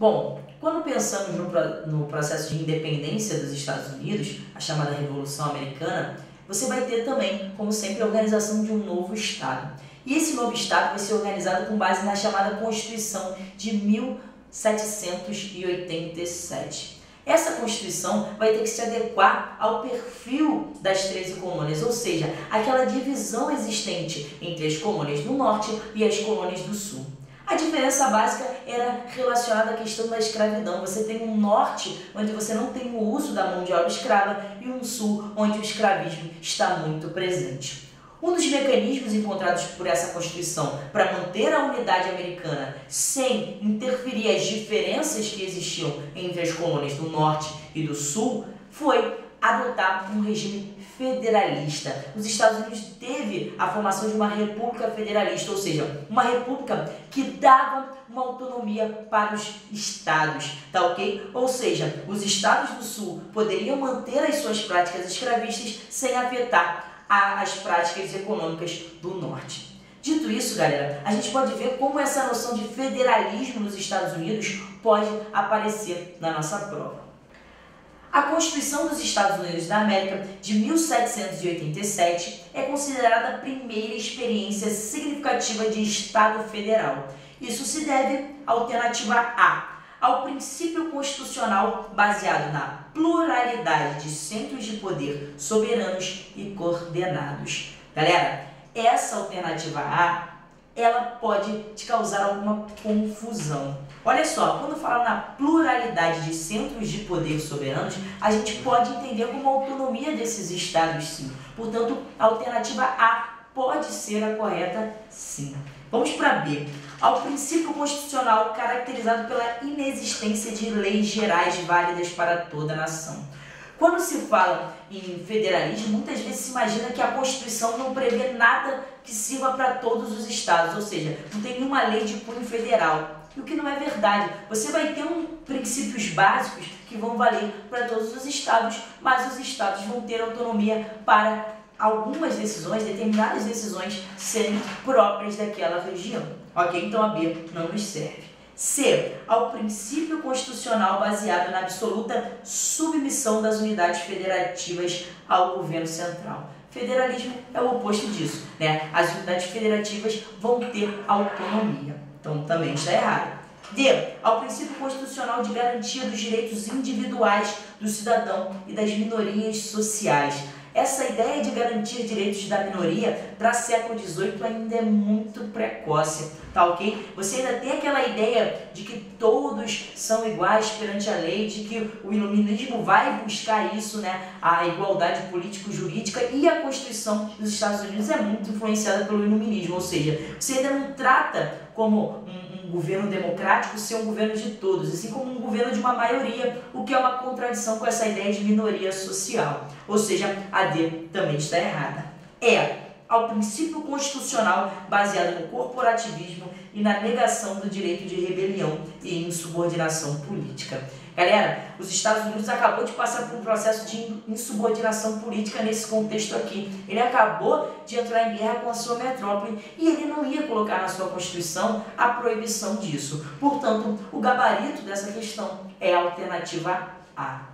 Bom, quando pensamos no processo de independência dos Estados Unidos, a chamada Revolução Americana, você vai ter também, como sempre, a organização de um novo Estado. E esse novo Estado vai ser organizado com base na chamada Constituição de 1787. Essa Constituição vai ter que se adequar ao perfil das 13 colônias, ou seja, aquela divisão existente entre as colônias do Norte e as colônias do Sul. A diferença básica era relacionada à questão da escravidão. Você tem um norte onde você não tem o uso da mão de obra escrava e um sul onde o escravismo está muito presente. Um dos mecanismos encontrados por essa Constituição para manter a unidade americana sem interferir as diferenças que existiam entre as colônias do Norte e do Sul foi adotar um regime federalista. Os Estados Unidos teve a formação de uma república federalista, ou seja, uma república que dava uma autonomia para os estados, tá ok? Ou seja, os estados do Sul poderiam manter as suas práticas escravistas sem afetar as práticas econômicas do Norte. Dito isso, galera, a gente pode ver como essa noção de federalismo nos Estados Unidos pode aparecer na nossa prova. A Constituição dos Estados Unidos da América de 1787 é considerada a primeira experiência significativa de Estado federal. Isso se deve à alternativa A, ao princípio constitucional baseado na pluralidade de centros de poder soberanos e coordenados. Galera, essa alternativa A, ela pode te causar alguma confusão. Olha só, quando fala na pluralidade de centros de poder soberanos, a gente pode entender como a autonomia desses estados, sim. Portanto, a alternativa A pode ser a correta, sim. Vamos para B. Ao princípio constitucional caracterizado pela inexistência de leis gerais válidas para toda a nação. Quando se fala em federalismo, muitas vezes se imagina que a Constituição não prevê nada que sirva para todos os estados, ou seja, não tem nenhuma lei de cunho federal. E o que não é verdade. Você vai ter princípios básicos que vão valer para todos os estados, mas os estados vão ter autonomia para algumas decisões, determinadas decisões, serem próprias daquela região. Ok? Então a B não nos serve. C. Ao princípio constitucional baseado na absoluta submissão das unidades federativas ao governo central. Federalismo é o oposto disso, né? As unidades federativas vão ter autonomia. Então também está errado. D. Ao princípio constitucional de garantia dos direitos individuais do cidadão e das minorias sociais. Essa ideia de garantir direitos da minoria para século XVIII ainda é muito precoce, tá ok? Você ainda tem aquela ideia de que todos são iguais perante a lei, de que o iluminismo vai buscar isso, né? A igualdade político-jurídica, e a Constituição dos Estados Unidos é muito influenciada pelo iluminismo, ou seja, você ainda não trata como um governo democrático ser um governo de todos, assim como um governo de uma maioria, o que é uma contradição com essa ideia de minoria social. Ou seja, a D também está errada. E. Ao princípio constitucional baseado no corporativismo e na negação do direito de rebelião e insubordinação política. Galera, os Estados Unidos acabou de passar por um processo de insubordinação política nesse contexto aqui. Ele acabou de entrar em guerra com a sua metrópole e ele não ia colocar na sua Constituição a proibição disso. Portanto, o gabarito dessa questão é a alternativa A.